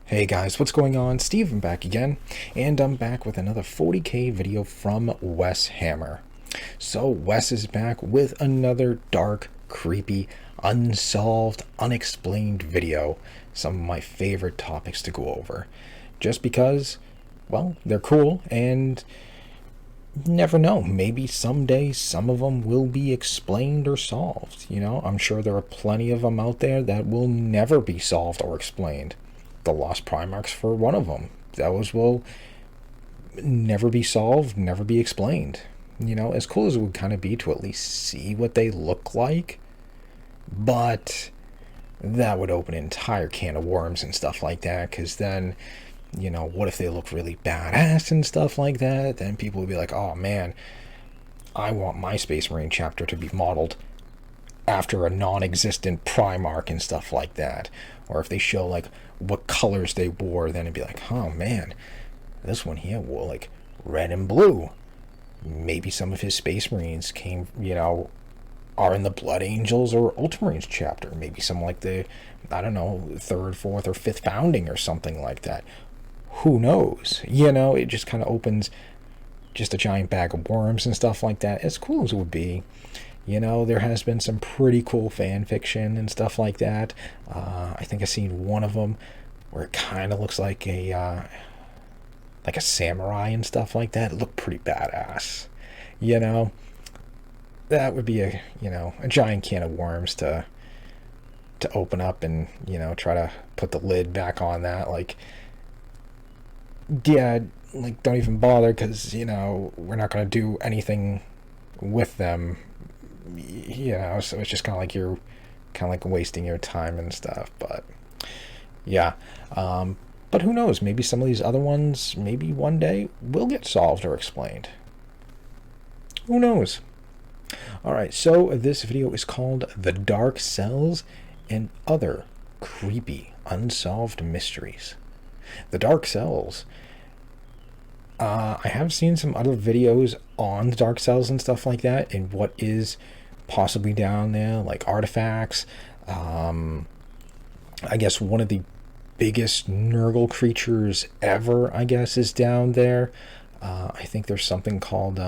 Hey guys, what's going on? Steven back again, and I'm back with another 40K video from Wes Hammer. So Wes is back with another dark, creepy, unsolved, unexplained video. Some of my favorite topics to go over. Just because, well, they're cool, and never know, maybe someday some of them will be explained or solved. I'm sure there are plenty of them out there that will never be solved or explained. The lost Primarchs for one of them. Those will never be solved, never be explained. As cool as it would kind of be to at least see what they look like, but that would open an entire can of worms and stuff like that, because then, what if they look really badass and stuff like that? Then people would be like, oh man, I want my Space Marine chapter to be modeled after a non-existent Primarch and stuff like that. Or if they show like what colors they wore, then it'd be like, oh man, this one here wore like red and blue. Maybe some of his Space Marines came, are in the Blood Angels or Ultramarines chapter. Maybe some like the, I don't know, 3rd, 4th, or 5th founding or something like that. Who knows? It just kind of opens just a giant bag of worms and stuff like that. As cool as it would be, there has been some pretty cool fan fiction and stuff like that. I think I've seen one of them where it kind of looks like a samurai and stuff like that. It looked pretty badass. That would be a giant can of worms to open up and try to put the lid back on that. Like, yeah, like don't even bother, because we're not going to do anything with them. So it's just kind of like you're wasting your time and stuff. But yeah, but who knows, maybe some of these other ones maybe one day will get solved or explained. Who knows? Alright, so this video is called The Dark Cells and Other Creepy Unsolved Mysteries. The Dark Cells. I have seen some other videos on the Dark Cells and stuff like that, and what is possibly down there, like artifacts. I guess one of the biggest Nurgle creatures ever, I guess, is down there. I think there's something called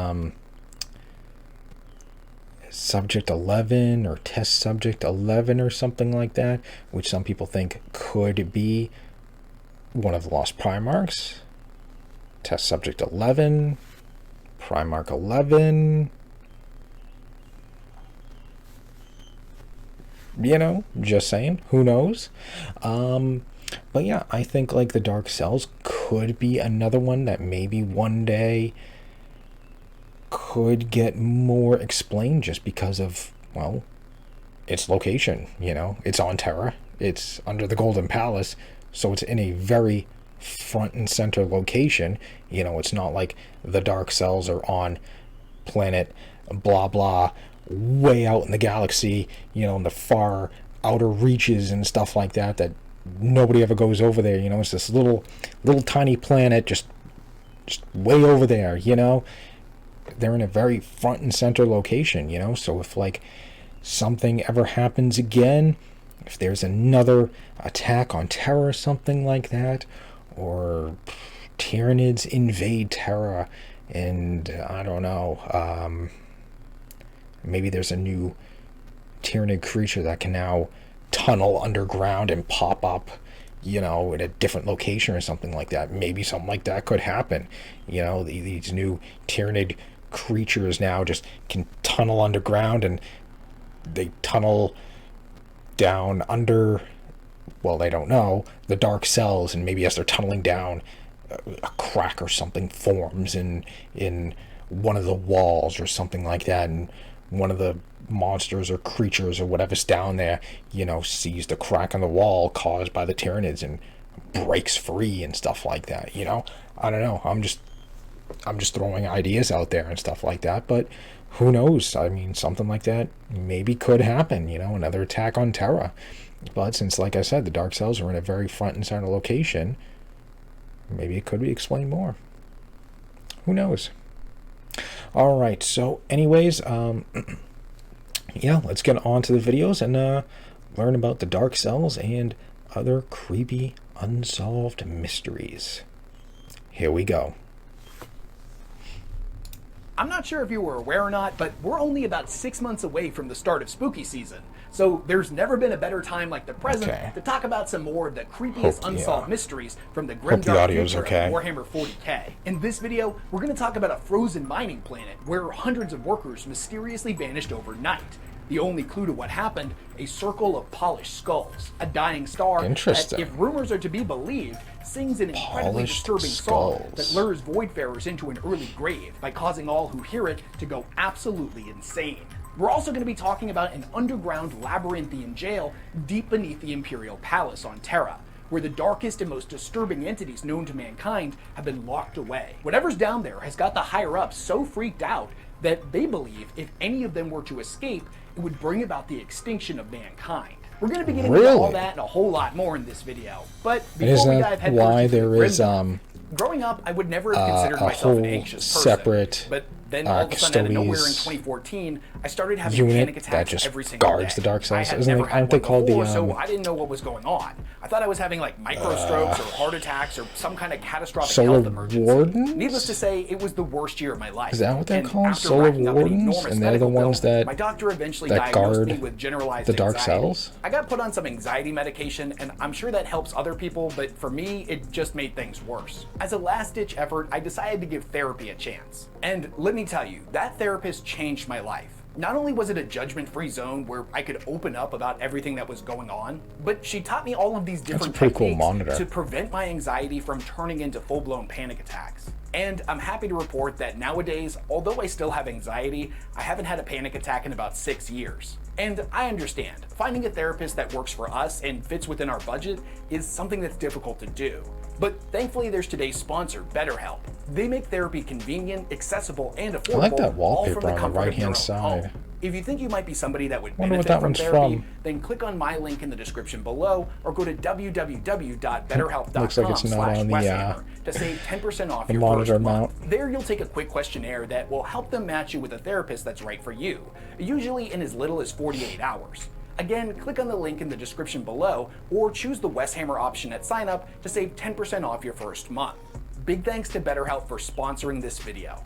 Subject 11 or Test Subject 11 or something like that, which some people think could be one of the Lost Primarchs. Test Subject 11, Primarch 11, just saying, who knows? But yeah, I think like the Dark Cells could be another one that maybe one day could get more explained, just because of, well, its location. It's on Terra, it's under the Golden Palace, so it's in a very front and center location. It's not like the Dark Cells are on planet blah blah way out in the galaxy, in the far outer reaches and stuff like that nobody ever goes over there. It's this little tiny planet just way over there. They're in a very front and center location. So if like something ever happens again, if there's another attack on Terra or something like that, or Tyranids invade Terra, and I don't know, maybe there's a new Tyranid creature that can now tunnel underground and pop up, in a different location or something like that. Maybe something like that could happen. These new Tyranid creatures now just can tunnel underground, and they tunnel down under, well, they don't know, the Dark Cells, and maybe as they're tunneling down, a crack or something forms in one of the walls or something like that, and one of the monsters or creatures or whatever's down there, sees the crack in the wall caused by the Tyranids and breaks free and stuff like that. I don't know, I'm just throwing ideas out there and stuff like that, but who knows? I mean, something like that maybe could happen, another attack on Terra. But since, like I said, the Dark Cells are in a very front and center location, maybe it could be explained more. Who knows? All right, so anyways, yeah, let's get on to the videos and learn about the Dark Cells and other creepy Unsolved mysteries. Here we go. I'm not sure if you were aware or not, but we're only about 6 months away from the start of spooky season. So there's never been a better time like the present to talk about some more of the creepiest unsolved mysteries from the grimdark future of Warhammer 40K. In this video, we're going to talk about a frozen mining planet where hundreds of workers mysteriously vanished overnight. The only clue to what happened, a circle of polished skulls, a dying star that, if rumors are to be believed, sings an incredibly disturbing song that lures voidfarers into an early grave by causing all who hear it to go absolutely insane. We're also going to be talking about an underground labyrinthian jail deep beneath the Imperial Palace on Terra, where the darkest and most disturbing entities known to mankind have been locked away. Whatever's down there has got the higher-ups so freaked out that they believe if any of them were to escape, it would bring about the extinction of mankind. We're going to be getting into all that and a whole lot more in this video. But before we dive headfirst into the growing up, I would never have considered myself an anxious person. But then all of a sudden, out of nowhere in 2014, I started having panic attacks every single day. The dark cells. I had never had one before, so I didn't know what was going on. I thought I was having like microstrokes or heart attacks or some kind of catastrophic health emergency. Needless to say, it was the worst year of my life. Is that what they're called? Solar wardens? And they're the ones that, my doctor eventually diagnosed me with generalized the dark anxiety. cells? I got put on some anxiety medication, and I'm sure that helps other people, but for me, it just made things worse. As a last-ditch effort, I decided to give therapy a chance. And let me tell you, that therapist changed my life. Not only was it a judgment-free zone where I could open up about everything that was going on, but she taught me all of these different techniques to prevent my anxiety from turning into full-blown panic attacks. And I'm happy to report that nowadays, although I still have anxiety, I haven't had a panic attack in about 6 years. And I understand, finding a therapist that works for us and fits within our budget is something that's difficult to do. But thankfully there's today's sponsor, BetterHelp. They make therapy convenient, accessible, and affordable. I like that wallpaper on the right-hand side. If you think you might be somebody that would benefit from therapy, then click on my link in the description below or go to www.betterhelp.com/westhammer to save 10% off your first month. There you'll take a quick questionnaire that will help them match you with a therapist that's right for you, usually in as little as 48 hours. Again, click on the link in the description below or choose the Westhammer option at sign up to save 10% off your first month. Big thanks to BetterHelp for sponsoring this video.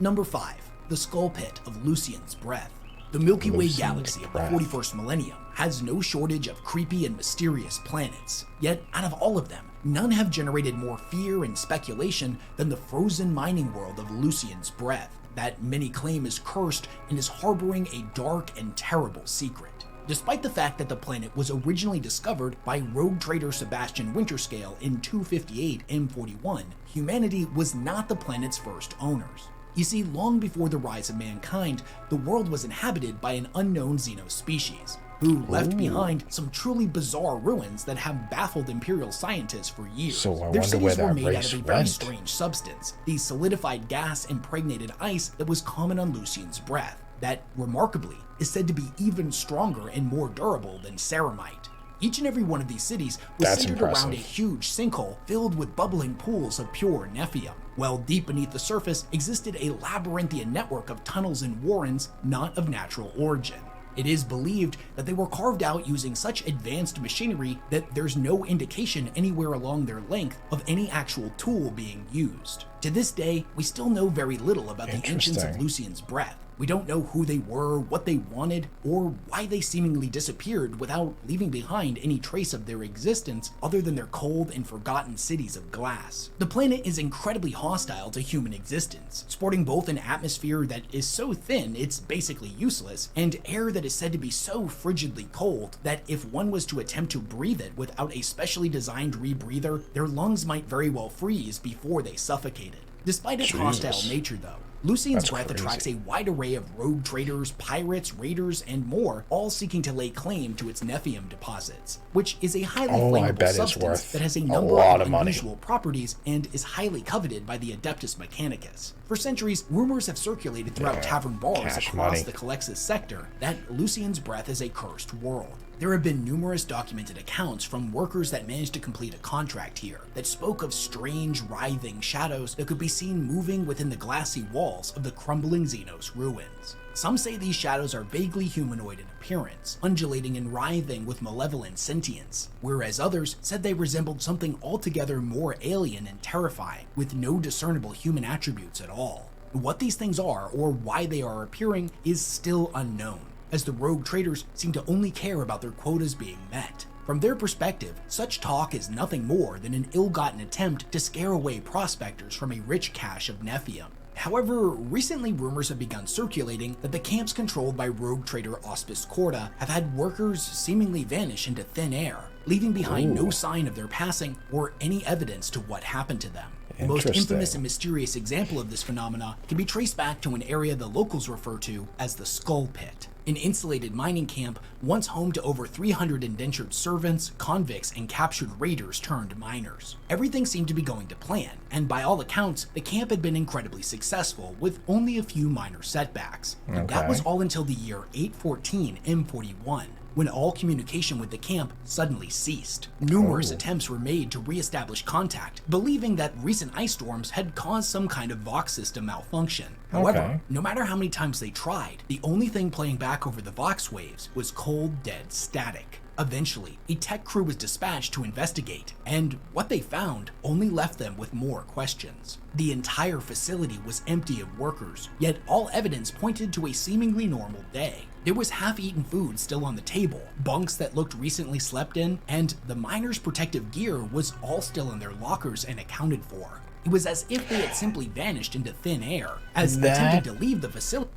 Number 5. The Skull Pit of Lucian's Breath. The Milky Way galaxy of the 41st millennium has no shortage of creepy and mysterious planets. Yet, out of all of them, none have generated more fear and speculation than the frozen mining world of Lucian's Breath, that many claim is cursed and is harboring a dark and terrible secret. Despite the fact that the planet was originally discovered by rogue trader Sebastian Winterscale in 258 M41, humanity was not the planet's first owners. You see, long before the rise of mankind, the world was inhabited by an unknown xenospecies, who left behind some truly bizarre ruins that have baffled Imperial scientists for years. Their cities were made out of a very strange substance, the solidified gas impregnated ice that was common on Lucian's Breath, that, remarkably, is said to be even stronger and more durable than ceramite. Each and every one of these cities was centered around a huge sinkhole filled with bubbling pools of pure nephium, while deep beneath the surface existed a labyrinthian network of tunnels and warrens not of natural origin. It is believed that they were carved out using such advanced machinery that there's no indication anywhere along their length of any actual tool being used. To this day, we still know very little about the ancients of Lucian's Breath. We don't know who they were, what they wanted, or why they seemingly disappeared without leaving behind any trace of their existence other than their cold and forgotten cities of glass. The planet is incredibly hostile to human existence, sporting both an atmosphere that is so thin it's basically useless, and air that is said to be so frigidly cold that if one was to attempt to breathe it without a specially designed rebreather, their lungs might very well freeze before they suffocated. Despite its hostile nature though, Lucian's Breath attracts a wide array of rogue traders, pirates, raiders, and more, all seeking to lay claim to its nephium deposits, which is a highly flammable substance that has a number of unusual properties and is highly coveted by the Adeptus Mechanicus. For centuries, rumors have circulated throughout tavern bars across the Calexis sector that Lucian's Breath is a cursed world. There have been numerous documented accounts from workers that managed to complete a contract here that spoke of strange, writhing shadows that could be seen moving within the glassy walls of the crumbling Xenos ruins. Some say these shadows are vaguely humanoid in appearance, undulating and writhing with malevolent sentience, whereas others said they resembled something altogether more alien and terrifying, with no discernible human attributes at all. What these things are, or why they are appearing, is still unknown, as the rogue traders seem to only care about their quotas being met. From their perspective, such talk is nothing more than an ill-gotten attempt to scare away prospectors from a rich cache of Nephium. However, recently rumors have begun circulating that the camps controlled by rogue trader Auspice Corda have had workers seemingly vanish into thin air, leaving behind no sign of their passing or any evidence to what happened to them. The most infamous and mysterious example of this phenomena can be traced back to an area the locals refer to as the Skull Pit, an insulated mining camp once home to over 300 indentured servants, convicts, and captured raiders turned miners. Everything seemed to be going to plan, and by all accounts, the camp had been incredibly successful with only a few minor setbacks. And that was all until the year 814 M41. When all communication with the camp suddenly ceased. Numerous attempts were made to re-establish contact, believing that recent ice storms had caused some kind of Vox system malfunction. However, no matter how many times they tried, the only thing playing back over the Vox waves was cold, dead static. Eventually, a tech crew was dispatched to investigate, and what they found only left them with more questions. The entire facility was empty of workers, yet all evidence pointed to a seemingly normal day. There was half-eaten food still on the table, bunks that looked recently slept in, and the miners' protective gear was all still in their lockers and accounted for. It was as if they had simply vanished into thin air, as attempting to leave the facility.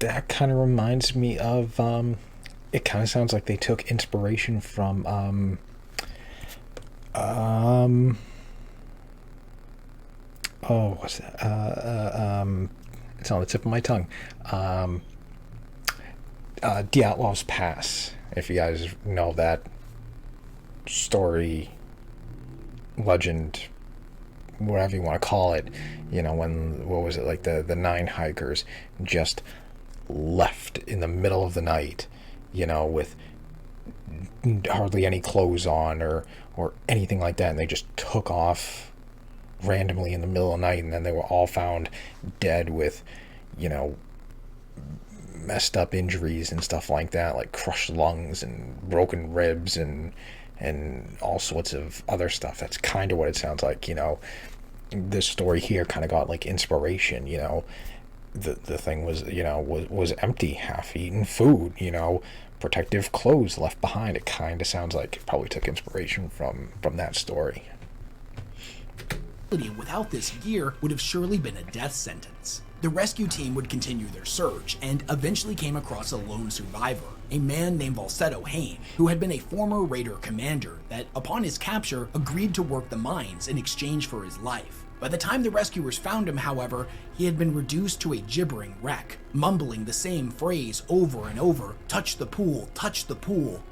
That kind of reminds me of, it kind of sounds like they took inspiration from, oh, what's that? It's on the tip of my tongue. The Outlaw's Pass, if you guys know that story, legend, whatever you want to call it, you know, when, what was it, like the 9 hikers just left in the middle of the night, you know, with hardly any clothes on or anything like that, and they just took off randomly in the middle of the night, and then they were all found dead with, you know, messed up injuries and stuff like that, like crushed lungs and broken ribs and all sorts of other stuff. That's kind of what it sounds like, you know. This story here kind of got like inspiration, you know. The thing was, you know, was empty, half-eaten food, you know, protective clothes left behind. It kind of sounds like it probably took inspiration from that story. Without this gear would have surely been a death sentence. The rescue team would continue their search and eventually came across a lone survivor, a man named Valsetto Hain, who had been a former raider commander that, upon his capture, agreed to work the mines in exchange for his life. By the time the rescuers found him, however, he had been reduced to a gibbering wreck, mumbling the same phrase over and over, touch the pool,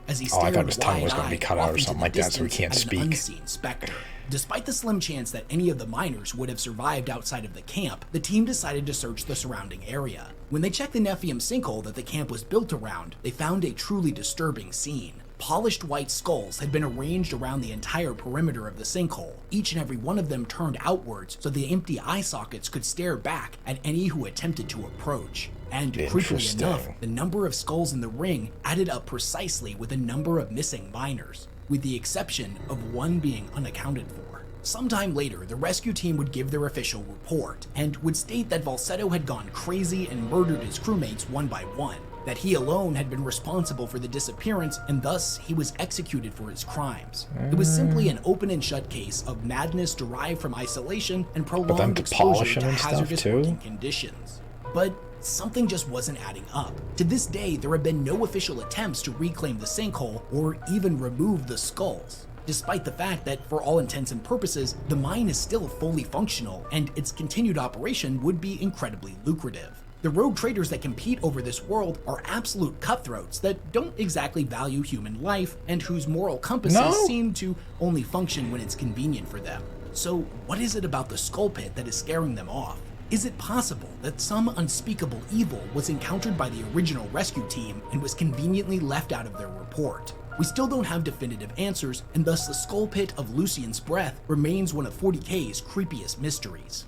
as he stared I thought his tongue was wide-eyed going to be cut out or off something into like the that so he can't distance at an speak. unseen specter. Despite the slim chance that any of the miners would have survived outside of the camp, the team decided to search the surrounding area. When they checked the Nephium sinkhole that the camp was built around, they found a truly disturbing scene. Polished white skulls had been arranged around the entire perimeter of the sinkhole, each and every one of them turned outwards so the empty eye sockets could stare back at any who attempted to approach. And creepily enough, the number of skulls in the ring added up precisely with the number of missing miners, with the exception of one being unaccounted for. Sometime later, the rescue team would give their official report and would state that Valsetto had gone crazy and murdered his crewmates one by one, that he alone had been responsible for the disappearance and thus he was executed for his crimes. It was simply an open and shut case of madness derived from isolation and prolonged exposure to hazardous working conditions. But something just wasn't adding up. To this day, there have been no official attempts to reclaim the sinkhole or even remove the skulls, despite the fact that, for all intents and purposes, the mine is still fully functional and its continued operation would be incredibly lucrative. The rogue traders that compete over this world are absolute cutthroats that don't exactly value human life and whose moral compasses seem to only function when it's convenient for them. So what is it about the Skull Pit that is scaring them off? Is it possible that some unspeakable evil was encountered by the original rescue team and was conveniently left out of their report? We still don't have definitive answers, and thus the skull pit of Lucien's Breath remains one of 40K's creepiest mysteries.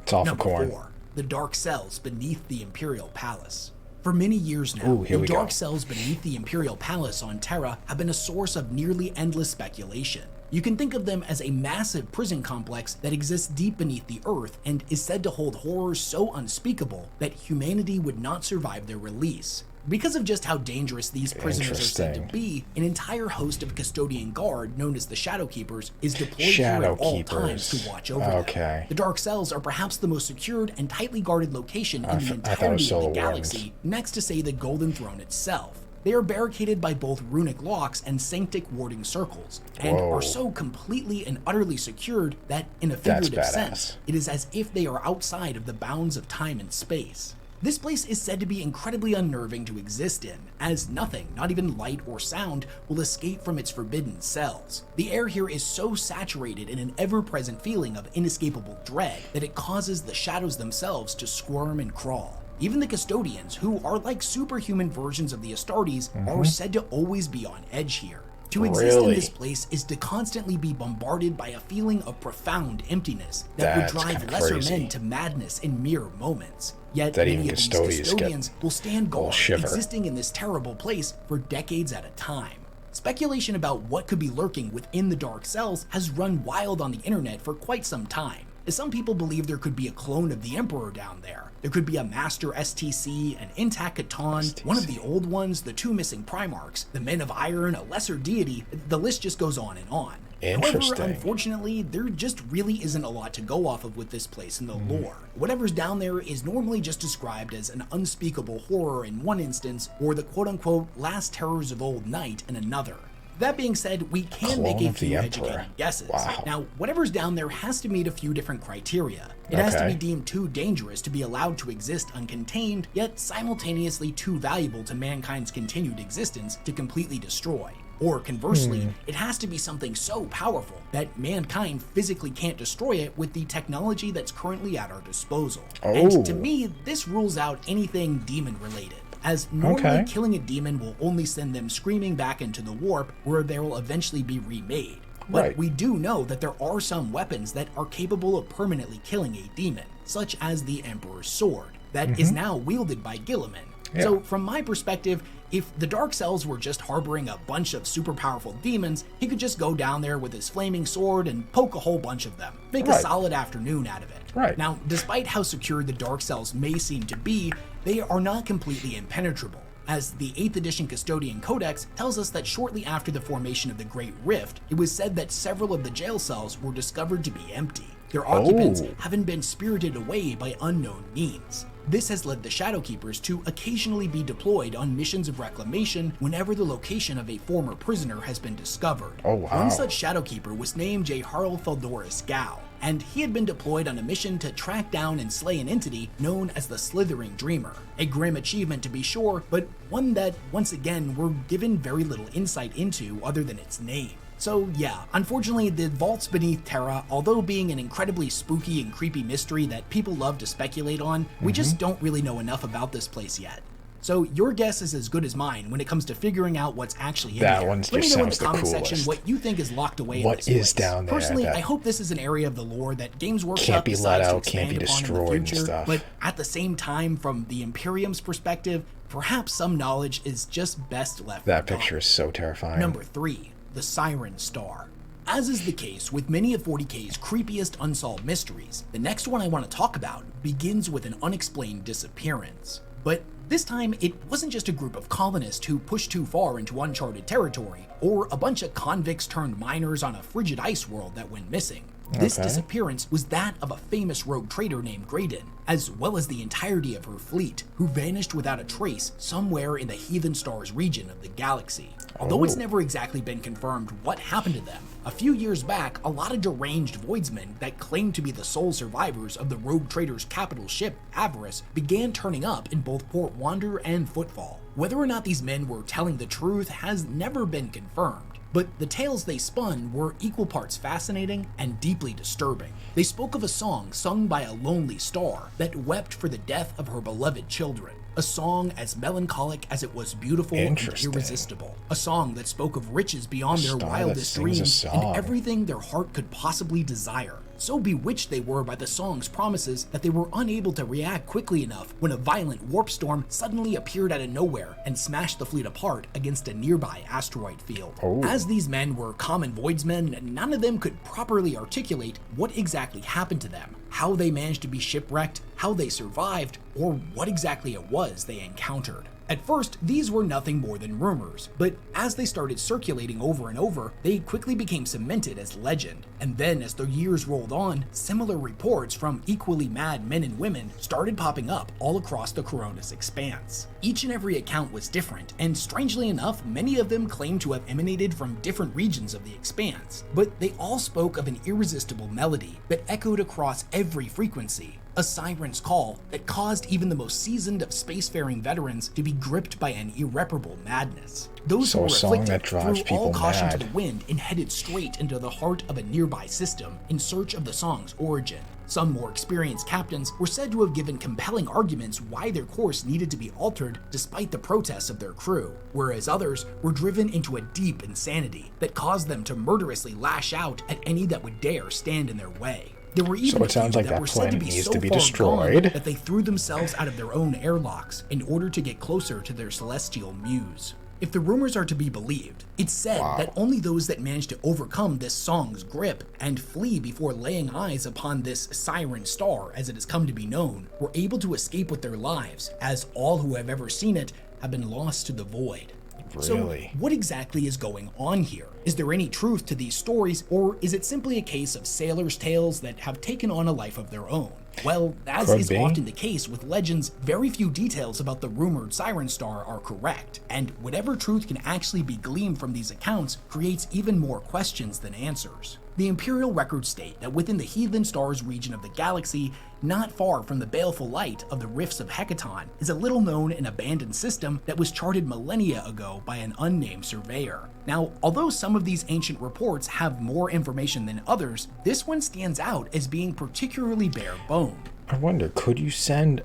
It's all for Number corn. 4. The dark cells beneath the Imperial Palace. For many years now, the dark cells beneath the Imperial Palace on Terra have been a source of nearly endless speculation. You can think of them as a massive prison complex that exists deep beneath the earth and is said to hold horrors so unspeakable that humanity would not survive their release. Because of just how dangerous these prisoners are said to be, an entire host of custodian guard, known as the Shadow Keepers, is deployed here at all times to watch over them. The dark cells are perhaps the most secured and tightly guarded location in the entirety of the galaxy, next to, say, the Golden Throne itself. They are barricaded by both runic locks and sanctic warding circles, and are so completely and utterly secured that, in a figurative sense, it is as if they are outside of the bounds of time and space. This place is said to be incredibly unnerving to exist in, as nothing, not even light or sound, will escape from its forbidden cells. The air here is so saturated in an ever-present feeling of inescapable dread that it causes the shadows themselves to squirm and crawl. Even the custodians, who are like superhuman versions of the Astartes, are said to always be on edge here. To exist in this place is to constantly be bombarded by a feeling of profound emptiness that would drive lesser men to madness in mere moments. Yet many of these custodians will stand guard, existing in this terrible place for decades at a time. Speculation about what could be lurking within the dark cells has run wild on the internet for quite some time. Some people believe there could be a clone of the Emperor down there. There could be a Master STC, an intact Catan, one of the old ones, the 2 missing Primarchs, the Men of Iron, a lesser deity. The list just goes on and on. However, unfortunately, there just really isn't a lot to go off of with this place in the lore. Whatever's down there is normally just described as an unspeakable horror in one instance, or the quote-unquote last terrors of old night in another. That being said, we can make a few educated guesses. Now, whatever's down there has to meet a few different criteria. It has to be deemed too dangerous to be allowed to exist uncontained, yet simultaneously too valuable to mankind's continued existence to completely destroy. Or conversely, it has to be something so powerful that mankind physically can't destroy it with the technology that's currently at our disposal. And to me, this rules out anything demon related, as normally killing a demon will only send them screaming back into the warp where they will eventually be remade. But we do know that there are some weapons that are capable of permanently killing a demon, such as the Emperor's Sword, that is now wielded by Guilliman. So from my perspective, if the dark cells were just harboring a bunch of super powerful demons, he could just go down there with his flaming sword and poke a whole bunch of them, make a solid afternoon out of it. Now, despite how secure the dark cells may seem to be, they are not completely impenetrable, as the 8th edition Custodian Codex tells us that shortly after the formation of the Great Rift, it was said that several of the jail cells were discovered to be empty, their occupants having been spirited away by unknown means. This has led the Shadow Keepers to occasionally be deployed on missions of reclamation whenever the location of a former prisoner has been discovered. One such Shadow Keeper was named J. Harl Feldoris Gao, and he had been deployed on a mission to track down and slay an entity known as the Slithering Dreamer. A grim achievement to be sure, but one that, once again, we're given very little insight into other than its name. So yeah, unfortunately the vaults beneath Terra, although being an incredibly spooky and creepy mystery that people love to speculate on, we just don't really know enough about this place yet. So your guess is as good as mine when it comes to figuring out what's actually in there. Let me know in the comment section what you think is locked away in this place. Down there? Personally, I hope this is an area of the lore that Games Workshop decides to expand upon in the future, but at the same time, from the Imperium's perspective, perhaps some knowledge is just best left. That picture is so terrifying. Number 3. The Siren Star. As is the case with many of 40K's creepiest unsolved mysteries, the next one I want to talk about begins with an unexplained disappearance. But this time, it wasn't just a group of colonists who pushed too far into uncharted territory, or a bunch of convicts turned miners on a frigid ice world that went missing. This disappearance was that of a famous rogue trader named Graydon, as well as the entirety of her fleet, who vanished without a trace somewhere in the Heathen Stars region of the galaxy. Although it's never exactly been confirmed what happened to them, a few years back, a lot of deranged voidsmen that claimed to be the sole survivors of the rogue trader's capital ship, Avarice, began turning up in both Port Wander and Footfall. Whether or not these men were telling the truth has never been confirmed, but the tales they spun were equal parts fascinating and deeply disturbing. They spoke of a song sung by a lonely star that wept for the death of her beloved children. a song as melancholic as it was beautiful and irresistible, a song that spoke of riches beyond their wildest dreams and everything their heart could possibly desire. So bewitched they were by the song's promises that they were unable to react quickly enough when a violent warp storm suddenly appeared out of nowhere and smashed the fleet apart against a nearby asteroid field. As these men were common voidsmen, none of them could properly articulate what exactly happened to them, how they managed to be shipwrecked, how they survived, or what exactly it was they encountered. At first, these were nothing more than rumors, but as they started circulating over and over, they quickly became cemented as legend. And then as the years rolled on, similar reports from equally mad men and women started popping up all across the Corona's expanse. Each and every account was different, and strangely enough, many of them claimed to have emanated from different regions of the expanse, but they all spoke of an irresistible melody that echoed across every frequency. A siren's call that caused even the most seasoned of spacefaring veterans to be gripped by an irreparable madness. Those who were afflicted threw all caution to the wind and headed straight into the heart of a nearby system in search of the song's origin. Some more experienced captains were said to have given compelling arguments why their course needed to be altered despite the protests of their crew, whereas others were driven into a deep insanity that caused them to murderously lash out at any that would dare stand in their way. There were even it sounds like that were said to be so far destroyed gone that they threw themselves out of their own airlocks in order to get closer to their celestial muse. If the rumors are to be believed, it's said that only those that managed to overcome this song's grip and flee before laying eyes upon this siren star, as it has come to be known, were able to escape with their lives, as all who have ever seen it have been lost to the void. Really? So, what exactly is going on here? Is there any truth to these stories, or is it simply a case of sailors' tales that have taken on a life of their own? Well, as is often the case with legends, very few details about the rumored Siren Star are correct, and whatever truth can actually be gleaned from these accounts creates even more questions than answers. The Imperial records state that within the Heathen Stars region of the galaxy, not far from the baleful light of the Rifts of Hecaton, is a little-known and abandoned system that was charted millennia ago by an unnamed surveyor. Now, although some of these ancient reports have more information than others, this one stands out as being particularly bare-boned. I wonder, could you send...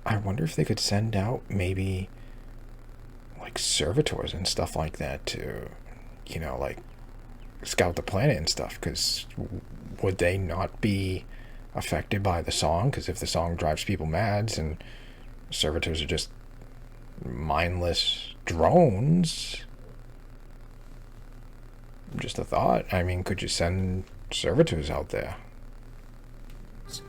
I wonder if they could send out maybe like servitors and stuff like that to, you know, like scout the planet and stuff, because would they not be affected by the song? Because if the song drives people mad and servitors are just mindless drones, just a thought. I mean, could you send servitors out there?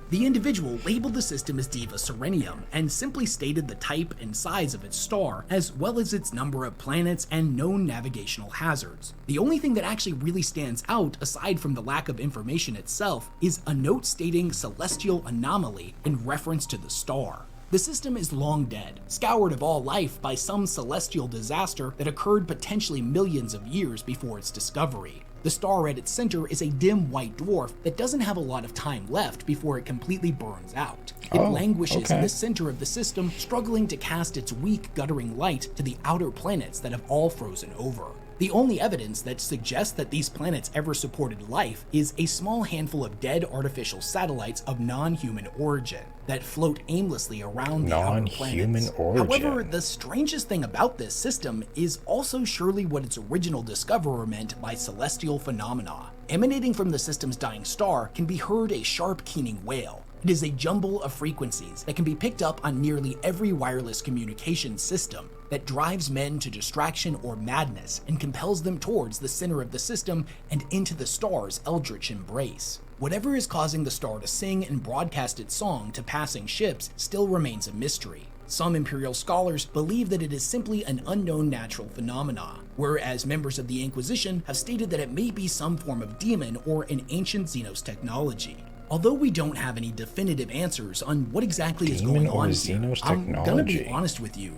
The individual labeled the system as Diva Serenium and simply stated the type and size of its star, as well as its number of planets and known navigational hazards. The only thing that actually really stands out, aside from the lack of information itself, is a note stating celestial anomaly in reference to the star. The system is long dead, scoured of all life by some celestial disaster that occurred potentially millions of years before its discovery. The star at its center is a dim white dwarf that doesn't have a lot of time left before it completely burns out. It languishes in the center of the system, struggling to cast its weak, guttering light to the outer planets that have all frozen over. The only evidence that suggests that these planets ever supported life is a small handful of dead artificial satellites of non-human origin that float aimlessly around the outer planets. However, the strangest thing about this system is also surely what its original discoverer meant by celestial phenomena. Emanating from the system's dying star can be heard a sharp keening wail. It is a jumble of frequencies that can be picked up on nearly every wireless communication system that drives men to distraction or madness and compels them towards the center of the system and into the star's eldritch embrace. Whatever is causing the star to sing and broadcast its song to passing ships still remains a mystery. Some Imperial scholars believe that it is simply an unknown natural phenomena, whereas members of the Inquisition have stated that it may be some form of demon or an ancient Xenos technology. Although we don't have any definitive answers on what exactly is going on here, I'm gonna be honest with you.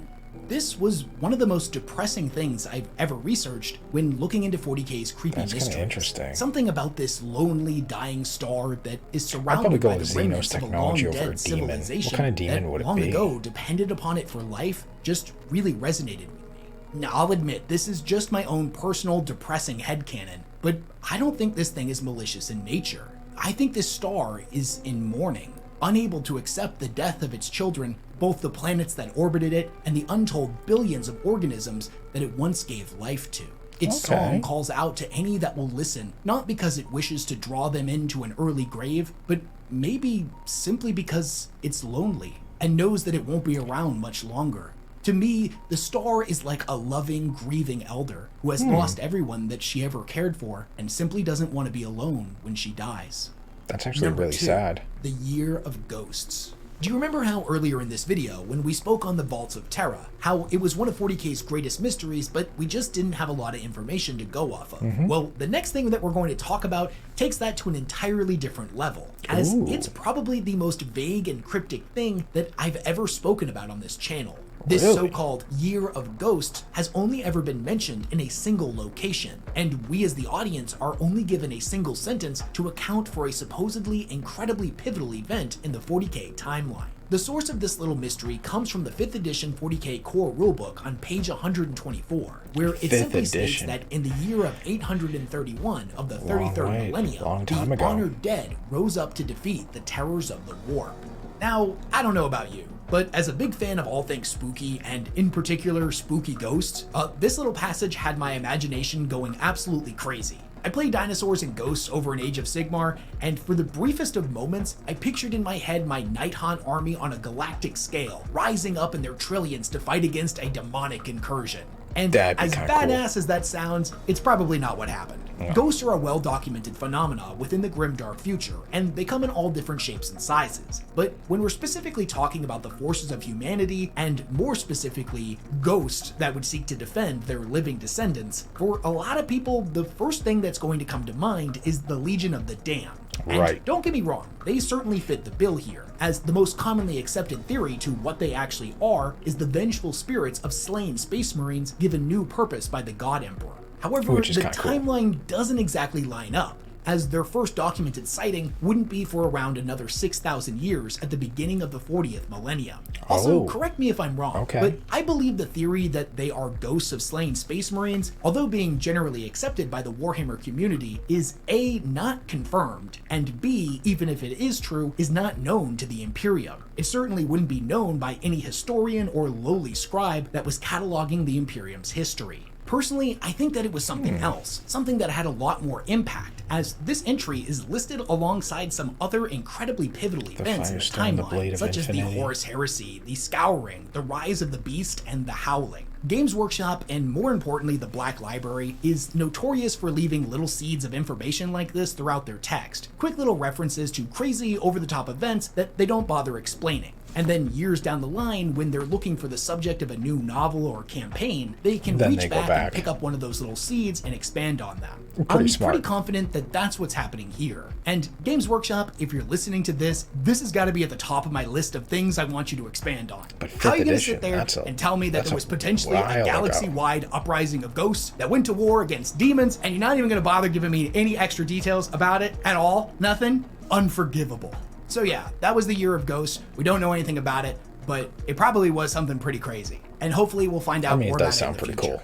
This was one of the most depressing things I've ever researched when looking into 40K's creepy mysteries. That's kind of interesting. Something about this lonely, dying star that is surrounded by the remnants of a long-dead civilization what kind of demon that would it long be? ago depended upon it for life just really resonated with me. Now, I'll admit, this is just my own personal depressing headcanon, but I don't think this thing is malicious in nature. I think this star is in mourning, unable to accept the death of its children, both the planets that orbited it and the untold billions of organisms that it once gave life to. Its song calls out to any that will listen, not because it wishes to draw them into an early grave, but maybe simply because it's lonely and knows that it won't be around much longer. To me, the star is like a loving, grieving elder who has lost everyone that she ever cared for and simply doesn't want to be alone when she dies. That's actually Number really 2, sad. The Year of Ghosts. Do you remember how earlier in this video, when we spoke on the Vaults of Terra, how it was one of 40K's greatest mysteries, but we just didn't have a lot of information to go off of? Well, the next thing that we're going to talk about takes that to an entirely different level, as it's probably the most vague and cryptic thing that I've ever spoken about on this channel. This so-called Year of Ghosts has only ever been mentioned in a single location, and we as the audience are only given a single sentence to account for a supposedly incredibly pivotal event in the 40K timeline. The source of this little mystery comes from the 5th edition 40K core rulebook on page 124, where it simply states that in the year of 831 of the 33rd millennium, the honored dead rose up to defeat the terrors of the warp. Now, I don't know about you, but as a big fan of all things spooky, and in particular spooky ghosts, this little passage had my imagination going absolutely crazy. I played dinosaurs and ghosts over an Age of Sigmar, and for the briefest of moments, I pictured in my head my Night Haunt army on a galactic scale, rising up in their trillions to fight against a demonic incursion. And as badass as that sounds, it's probably not what happened. Ghosts are a well-documented phenomena within the grimdark future, and they come in all different shapes and sizes. But when we're specifically talking about the forces of humanity, and more specifically, ghosts that would seek to defend their living descendants, for a lot of people, the first thing that's going to come to mind is the Legion of the Damned. And don't get me wrong, they certainly fit the bill here, as the most commonly accepted theory to what they actually are is the vengeful spirits of slain space marines given new purpose by the God Emperor. However, the timeline doesn't exactly line up, as their first documented sighting wouldn't be for around another 6,000 years at the beginning of the 40th millennium. Also, correct me if I'm wrong, but I believe the theory that they are ghosts of slain space marines, although being generally accepted by the Warhammer community, is A, not confirmed, and B, even if it is true, is not known to the Imperium. It certainly wouldn't be known by any historian or lowly scribe that was cataloging the Imperium's history. Personally, I think that it was something else, something that had a lot more impact, as this entry is listed alongside some other incredibly pivotal events in the timeline, such as the Horus Heresy, the Scouring, the Rise of the Beast, and the Howling. Games Workshop, and more importantly the Black Library, is notorious for leaving little seeds of information like this throughout their text, quick little references to crazy, over-the-top events that they don't bother explaining. And then years down the line, when they're looking for the subject of a new novel or campaign, they can reach back and pick up one of those little seeds and expand on them. I'm pretty confident that that's what's happening here. And Games Workshop, if you're listening to this, this has got to be at the top of my list of things I want you to expand on. But how are you going to sit there and tell me that there was potentially a galaxy-wide uprising of ghosts that went to war against demons, and you're not even going to bother giving me any extra details about it at all? Nothing? Unforgivable. So yeah, that was the Year of Ghosts. We don't know anything about it, but it probably was something pretty crazy. And hopefully we'll find out more about it in the future. Cool.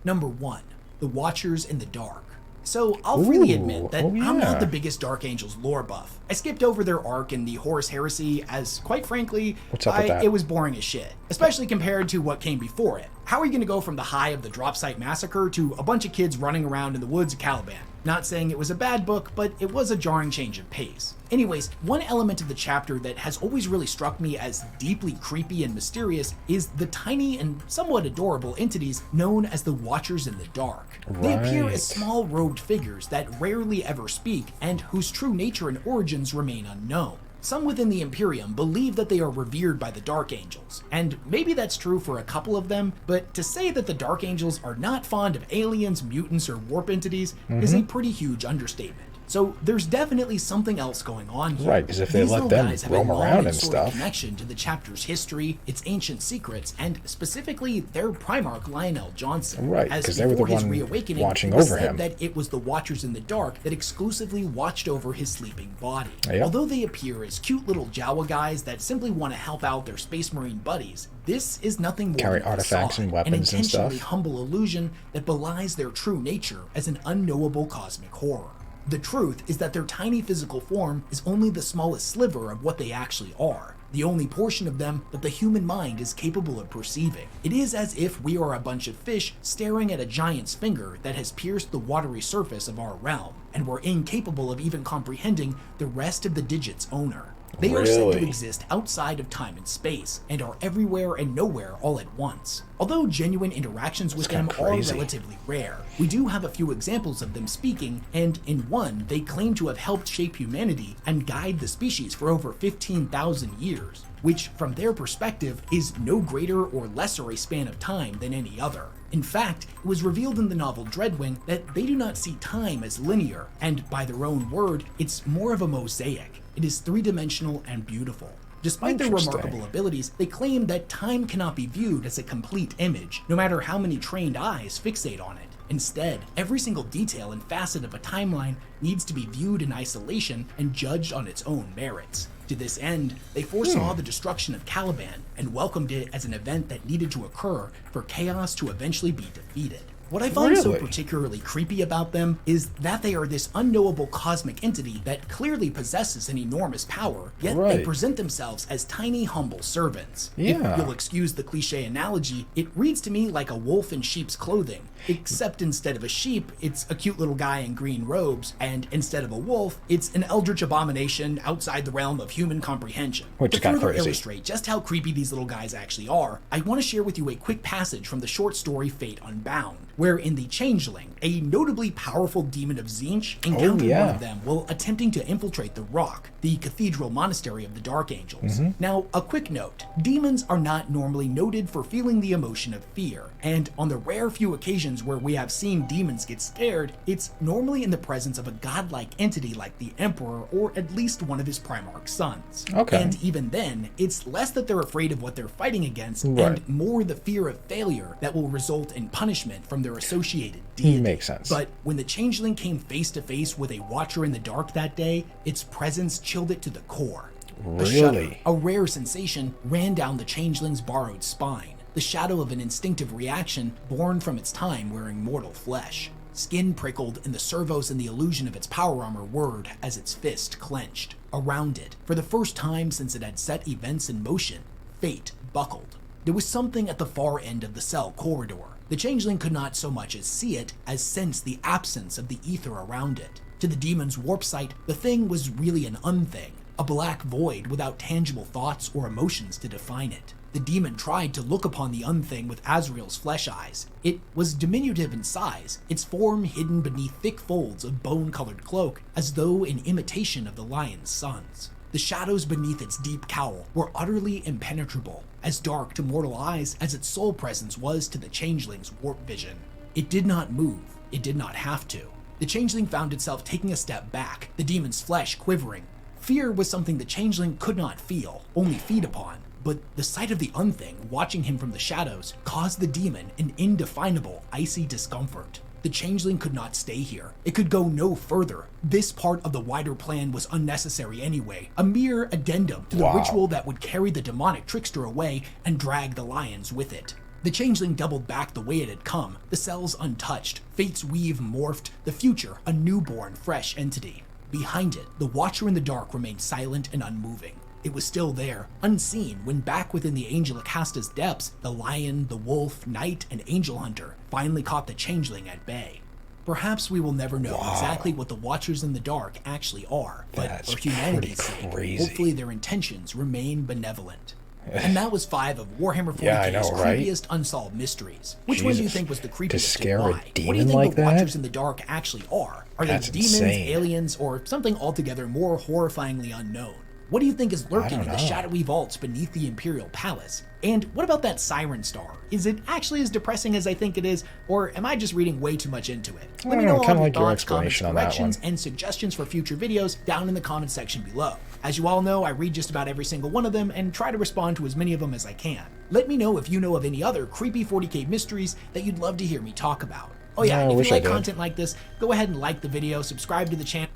Number 1, the Watchers in the Dark. So I'll freely admit that I'm not the biggest Dark Angels lore buff. I skipped over their arc in the Horus Heresy as, quite frankly, it was boring as shit, especially compared to what came before it. How are you going to go from the high of the Drop Site Massacre to a bunch of kids running around in the woods of Caliban? Not saying it was a bad book, but it was a jarring change of pace. Anyways, one element of the chapter that has always really struck me as deeply creepy and mysterious is the tiny and somewhat adorable entities known as the Watchers in the Dark. They appear as small robed figures that rarely ever speak and whose true nature and origins remain unknown. Some within the Imperium believe that they are revered by the Dark Angels, and maybe that's true for a couple of them, but to say that the Dark Angels are not fond of aliens, mutants, or warp entities is a pretty huge understatement. So there's definitely something else going on here. Right, because if they let them roam around and stuff. Connection to the chapter's history, its ancient secrets, and specifically their Primarch Lionel Johnson. Right, because they were the one watching over him. That it was the Watchers in the Dark that exclusively watched over his sleeping body. Although they appear as cute little Jawa guys that simply want to help out their Space Marine buddies, this is nothing more than artifacts and weapons an intentionally and stuff. humble illusion that belies their true nature as an unknowable cosmic horror. The truth is that their tiny physical form is only the smallest sliver of what they actually are, the only portion of them that the human mind is capable of perceiving. It is as if we are a bunch of fish staring at a giant's finger that has pierced the watery surface of our realm, and we're incapable of even comprehending the rest of the digit's owner. They are said to exist outside of time and space, and are everywhere and nowhere all at once. Although genuine interactions with them are relatively rare, we do have a few examples of them speaking, and in one, they claim to have helped shape humanity and guide the species for over 15,000 years, which, from their perspective, is no greater or lesser a span of time than any other. In fact, it was revealed in the novel Dreadwing that they do not see time as linear, and by their own word, it's more of a mosaic. It is three-dimensional and beautiful. Despite their remarkable abilities, they claim that time cannot be viewed as a complete image, no matter how many trained eyes fixate on it. Instead, every single detail and facet of a timeline needs to be viewed in isolation and judged on its own merits. To this end, they foresaw the destruction of Caliban and welcomed it as an event that needed to occur for chaos to eventually be defeated. What I find so particularly creepy about them is that they are this unknowable cosmic entity that clearly possesses an enormous power, yet they present themselves as tiny, humble servants. If you'll excuse the cliche analogy, it reads to me like a wolf in sheep's clothing, except instead of a sheep, it's a cute little guy in green robes, and instead of a wolf, it's an eldritch abomination outside the realm of human comprehension. Which to further illustrate just how creepy these little guys actually are, I want to share with you a quick passage from the short story Fate Unbound, where in the Changeling, a notably powerful demon of Tzeentch encountered one of them while attempting to infiltrate the Rock, the cathedral monastery of the Dark Angels. Now, a quick note, demons are not normally noted for feeling the emotion of fear, and on the rare few occasions where we have seen demons get scared, it's normally in the presence of a godlike entity like the Emperor or at least one of his Primarch sons. And even then, it's less that they're afraid of what they're fighting against and more the fear of failure that will result in punishment from their associated deity. Makes sense. But when the Changeling came face to face with a Watcher in the Dark that day, its presence chilled it to the core. A shudder, a rare sensation, ran down the Changeling's borrowed spine, the shadow of an instinctive reaction born from its time wearing mortal flesh. Skin prickled and the servos and the illusion of its power armor whirred as its fist clenched. Around it, for the first time since it had set events in motion, fate buckled. There was something at the far end of the cell corridor. The Changeling could not so much as see it as sense the absence of the ether around it. To the demon's warp sight, the thing was really an unthing, a black void without tangible thoughts or emotions to define it. The demon tried to look upon the unthing with Azrael's flesh eyes. It was diminutive in size, its form hidden beneath thick folds of bone-colored cloak, as though in imitation of the lion's sons. The shadows beneath its deep cowl were utterly impenetrable, as dark to mortal eyes as its soul presence was to the Changeling's warp vision. It did not move, it did not have to. The Changeling found itself taking a step back, the demon's flesh quivering. Fear was something the Changeling could not feel, only feed upon, but the sight of the unthing watching him from the shadows caused the demon an indefinable, icy discomfort. The Changeling could not stay here. It could go no further. This part of the wider plan was unnecessary anyway, a mere addendum to the ritual that would carry the demonic trickster away and drag the lions with it. The Changeling doubled back the way it had come, the cells untouched, fate's weave morphed, the future a newborn, fresh entity. Behind it, the Watcher in the Dark remained silent and unmoving. It was still there, unseen, when back within the Angelic Hasta's depths, the lion, the wolf, knight, and angel hunter finally caught the Changeling at bay. Perhaps we will never know exactly what the Watchers in the Dark actually are, but for humanity's sake, hopefully their intentions remain benevolent. And that was 5 of Warhammer 40K's creepiest unsolved mysteries. Which one do you think was the creepiest? To scare a demon what do you think like the Watchers in the Dark actually are? Are they demons, insane. aliens, or something altogether more horrifyingly unknown? What do you think is lurking in the shadowy vaults beneath the Imperial Palace? And what about that siren star? Is it actually as depressing as I think it is, or am I just reading way too much into it? Let me know all your thoughts, comments, corrections, and suggestions for future videos down in the comment section below. As you all know, I read just about every single one of them and try to respond to as many of them as I can. Let me know if you know of any other creepy 40K mysteries that you'd love to hear me talk about. Oh yeah, and if you like content like this, go ahead and like the video, subscribe to the channel.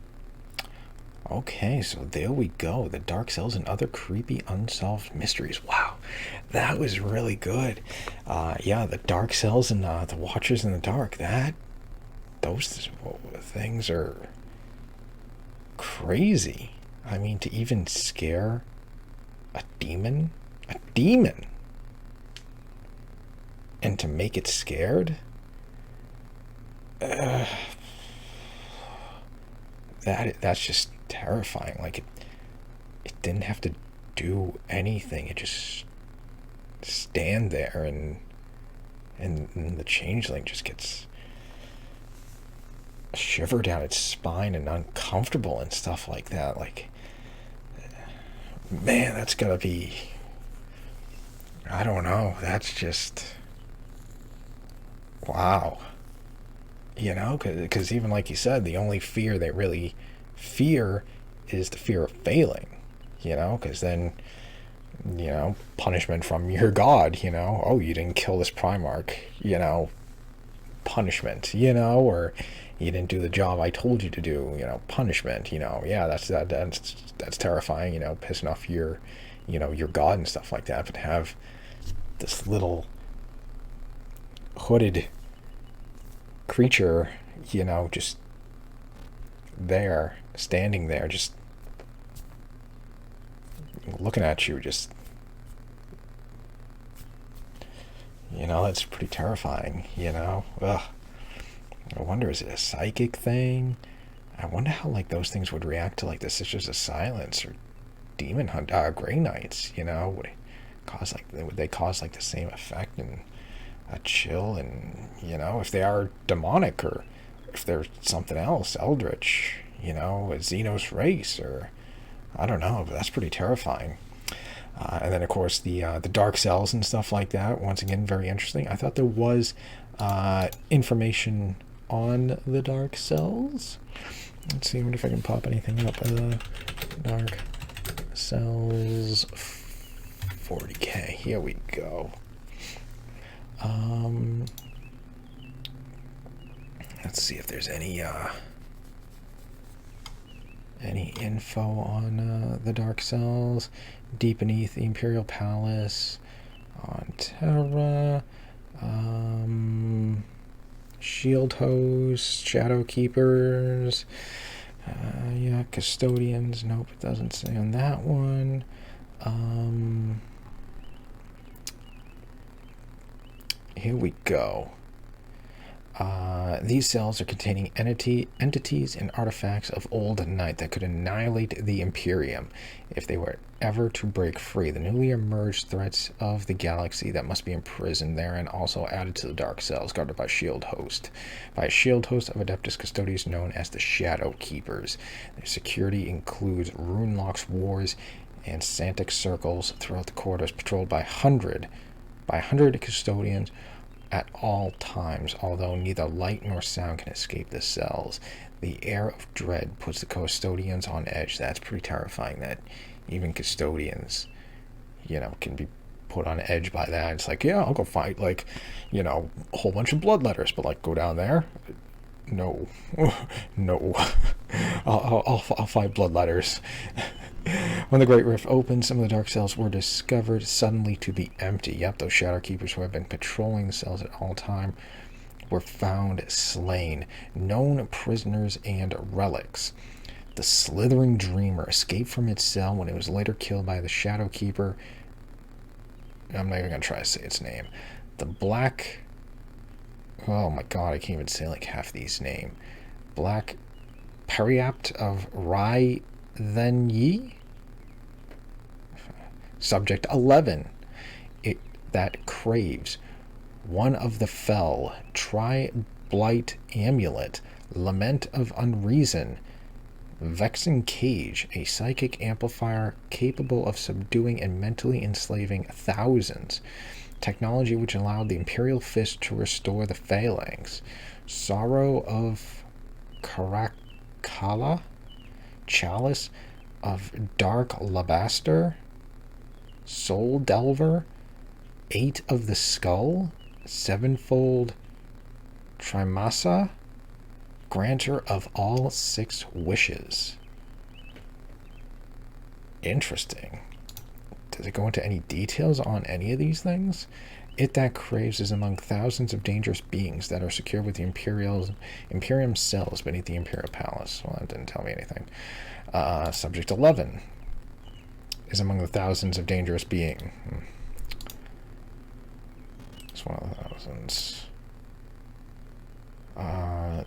Okay, so there we go. The Dark Cells and other creepy unsolved mysteries. Wow, that was really good. Yeah, the Dark Cells and the Watchers in the Dark. Those things are crazy. I mean, to even scare a demon, and to make it scared, that's just terrifying. Like it didn't have to do anything. It just stand there, and the changeling just gets a shiver down its spine and uncomfortable and stuff like that. Like, man, that's gotta be, I don't know, that's just, wow. You know, because even like you said, the only fear they really fear is the fear of failing, you know, because then, you know, punishment from your god, you know, oh, you didn't kill this Primarch, you know, punishment, you know, or you didn't do the job I told you to do, you know, punishment, you know, yeah, that's terrifying, you know, pissing off your, you know, your god and stuff like that. But to have this little hooded creature, you know, just there, standing there, just looking at you, just, you know, that's pretty terrifying, you know. Ugh. I wonder, is it a psychic thing? I wonder how, like, those things would react to, like, the Sisters of Silence or Demon Hunt, Grey Knights, you know? Would they cause, like, the same effect and a chill? And, you know, if they are demonic, or if they're something else, eldritch, you know, a Xenos race, or I don't know, but that's pretty terrifying. And then, of course, the dark cells and stuff like that, once again, very interesting. I thought there was information on the dark cells. Let's see, I wonder if I can pop anything up. Dark cells 40K. Here we go. Let's see if there's any info on the dark cells. Deep beneath the Imperial Palace on Terra. Shield hosts, shadow keepers, yeah, custodians. Nope, it doesn't say on that one. Here we go. These cells are containing entities and artifacts of old night that could annihilate the Imperium if they were ever to break free. The newly emerged threats of the galaxy that must be imprisoned there and also added to the dark cells guarded by a shield host of Adeptus Custodians known as the Shadow Keepers. Their security includes rune locks, wars, and Santic circles throughout the corridors, patrolled by 100 custodians at all times, although neither light nor sound can escape the cells. The air of dread puts the custodians on edge. That's pretty terrifying, that even custodians, you know, can be put on edge by that. It's like, yeah, I'll go fight, like, you know, a whole bunch of bloodletters, but, like, go down there? No. No. I'll fight bloodletters. When the Great Rift opened, some of the dark cells were discovered suddenly to be empty. Yep, those Shadow Keepers who have been patrolling the cells at all time were found slain. Known prisoners and relics. The Slithering Dreamer escaped from its cell when it was later killed by the Shadow Keeper. I'm not even going to try to say its name. The Black... Oh my god, I can't even say like half these names. Black Periapt of Rai Then Yi? Subject 11. It that craves. One of the Fell. Tri-Blight Amulet. Lament of Unreason. Vexing Cage. A psychic amplifier capable of subduing and mentally enslaving thousands. Technology which allowed the Imperial Fist to restore the Phalanx. Sorrow of Caracalla. Chalice of Dark Labaster. Soul Delver. 8 of the Skull. Sevenfold Trimasa. Granter of all 6 wishes. Interesting. Does it go into any details on any of these things? It that craves is among thousands of dangerous beings that are secure with the Imperium cells beneath the Imperial Palace. Well, that didn't tell me anything. Subject 11 is among the thousands of dangerous beings. It's one of the thousands.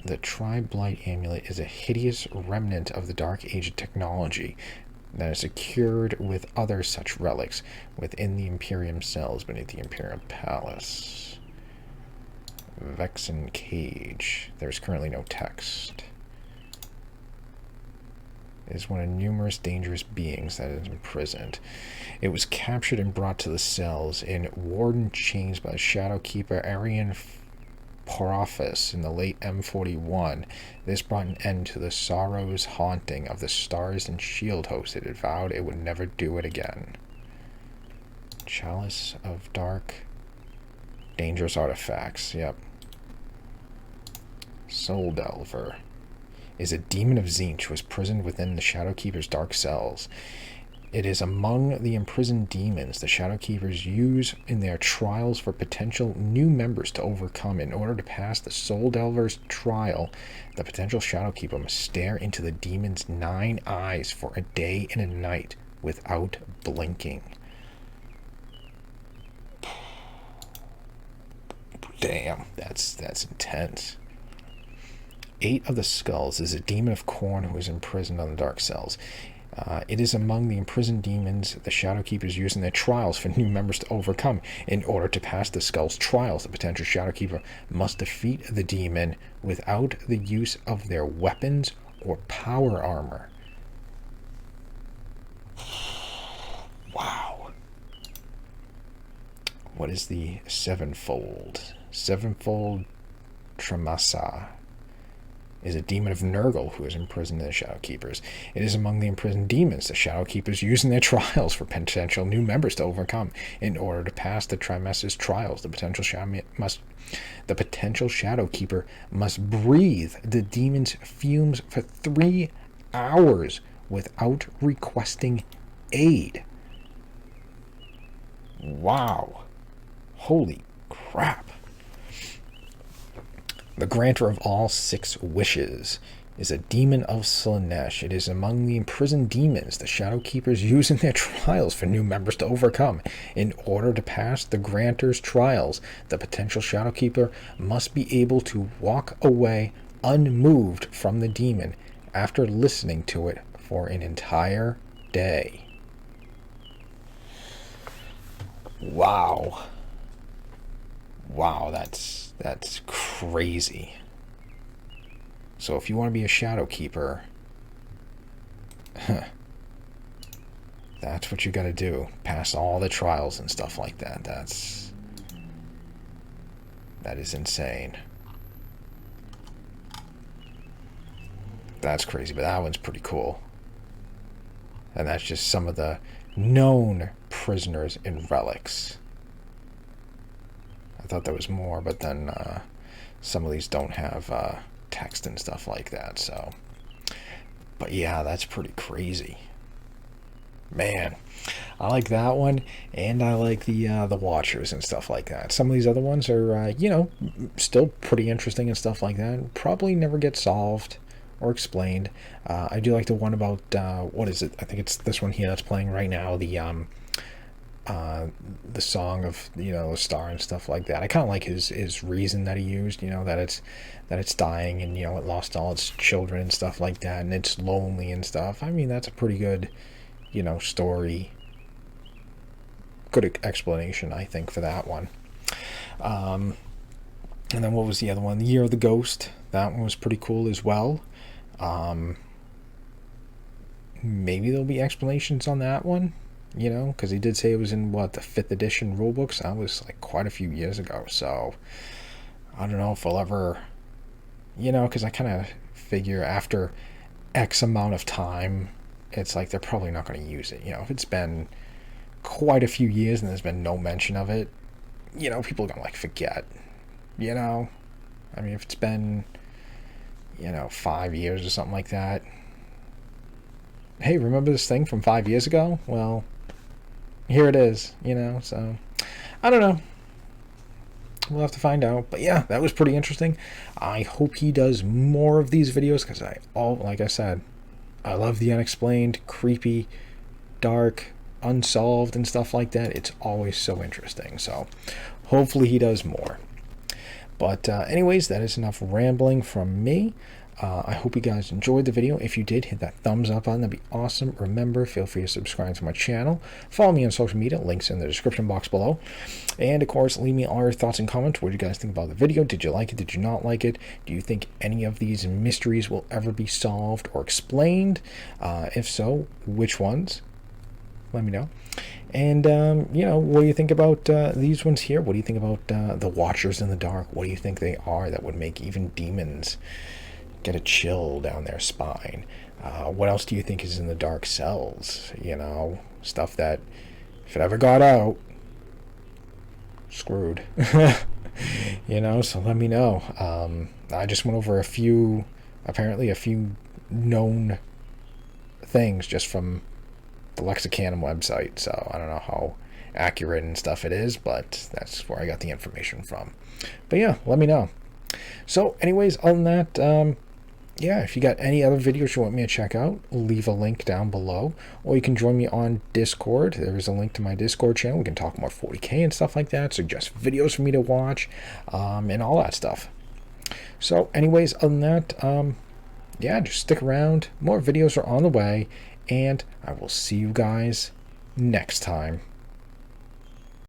The Tri-Blight Amulet is a hideous remnant of the Dark Age technology that is secured with other such relics within the Imperium cells beneath the Imperial Palace. Vexen Cage. There's currently no text. It is one of numerous dangerous beings that is imprisoned. It was captured and brought to the cells in warden chains by the Shadowkeeper Arian Porophis in the late M41. This brought an end to the sorrows haunting of the stars and shield host. It had vowed it would never do it again. Chalice of Dark. Dangerous artifacts. Yep. Soul Delver is a demon of Tzeentch who is prisoned within the Shadowkeeper's dark cells. It is among the imprisoned demons the Shadowkeepers use in their trials for potential new members to overcome. In order to pass the Soul Delver's trial, the potential Shadowkeeper must stare into the demon's 9 eyes for a day and a night without blinking. Damn, that's intense. 8 of the Skulls is a demon of Khorne who is imprisoned on the dark cells. It is among the imprisoned demons the Shadowkeepers use in their trials for new members to overcome. In order to pass the Skull's trials, the potential Shadowkeeper must defeat the demon without the use of their weapons or power armor. Wow. What is the Sevenfold? Sevenfold Tramasa is a demon of Nurgle who is imprisoned in the Shadowkeepers. It is among the imprisoned demons the Shadowkeepers use in their trials for potential new members to overcome. In order to pass the Trimessa's trials, the potential Shadowkeeper must breathe the demon's fumes for 3 hours without requesting aid. Wow. Holy crap. The Granter of All 6 Wishes is a demon of Slaanesh. It is among the imprisoned demons the Shadowkeepers use in their trials for new members to overcome. In order to pass the Granter's trials, the potential Shadowkeeper must be able to walk away unmoved from the demon after listening to it for an entire day. Wow. Wow, that's crazy. So if you want to be a Shadowkeeper, that's what you got to do. Pass all the trials and stuff like that. That is insane. That's crazy, but that one's pretty cool. And that's just some of the known prisoners and relics. I thought there was more, but then some of these don't have text and stuff like that, so. But yeah, that's pretty crazy. Man, I like that one, and I like the Watchers and stuff like that. Some of these other ones are, still pretty interesting and stuff like that. Probably never get solved or explained. I do like the one about, what is it? I think it's this one here that's playing right now, the song of, the star and stuff like that. I kind of like his reason that he used, that it's dying and, it lost all its children and stuff like that, and it's lonely and stuff. I mean, that's a pretty good, story. Good explanation, I think, for that one. And then what was the other one? The Year of the Ghost. That one was pretty cool as well. Maybe there'll be explanations on that one, because he did say it was in, the 5th edition rulebooks. That was, quite a few years ago, so I don't know if I'll ever, because I kind of figure after X amount of time, it's they're probably not going to use it. If it's been quite a few years and there's been no mention of it, people are going to, forget, I mean, if it's been, 5 years or something like that, hey, remember this thing from 5 years ago? Well, here it is, so I don't know. We'll have to find out. But yeah, that was pretty interesting. I hope he does more of these videos because like I said, I love the unexplained, creepy, dark, unsolved, and stuff like that. It's always so interesting. So hopefully he does more. But anyways, that is enough rambling from me. I hope you guys enjoyed the video. If you did, hit that thumbs up on, that'd be awesome. Remember, feel free to subscribe to my channel. Follow me on social media, links in the description box below. And of course, leave me all your thoughts and comments. What did you guys think about the video? Did you like it? Did you not like it? Do you think any of these mysteries will ever be solved or explained? If so, which ones? Let me know. And, you know, what do you think about these ones here? What do you think about the Watchers in the Dark? What do you think they are that would make even demons get a chill down their spine? What else do you think is in the dark cells? You know, stuff that, if it ever got out, screwed. You know, so let me know. I just went over apparently a few known things just from the Lexicanum website, so I don't know how accurate and stuff it is, but that's where I got the information from. But yeah, let me know. So anyways, other than that, yeah, if you got any other videos you want me to check out, leave a link down below, or you can join me on Discord. There is a link to my Discord channel. We can talk more 40K and stuff like that, suggest videos for me to watch, and all that stuff. So anyways, other than that, yeah, just stick around. More videos are on the way, and I will see you guys next time.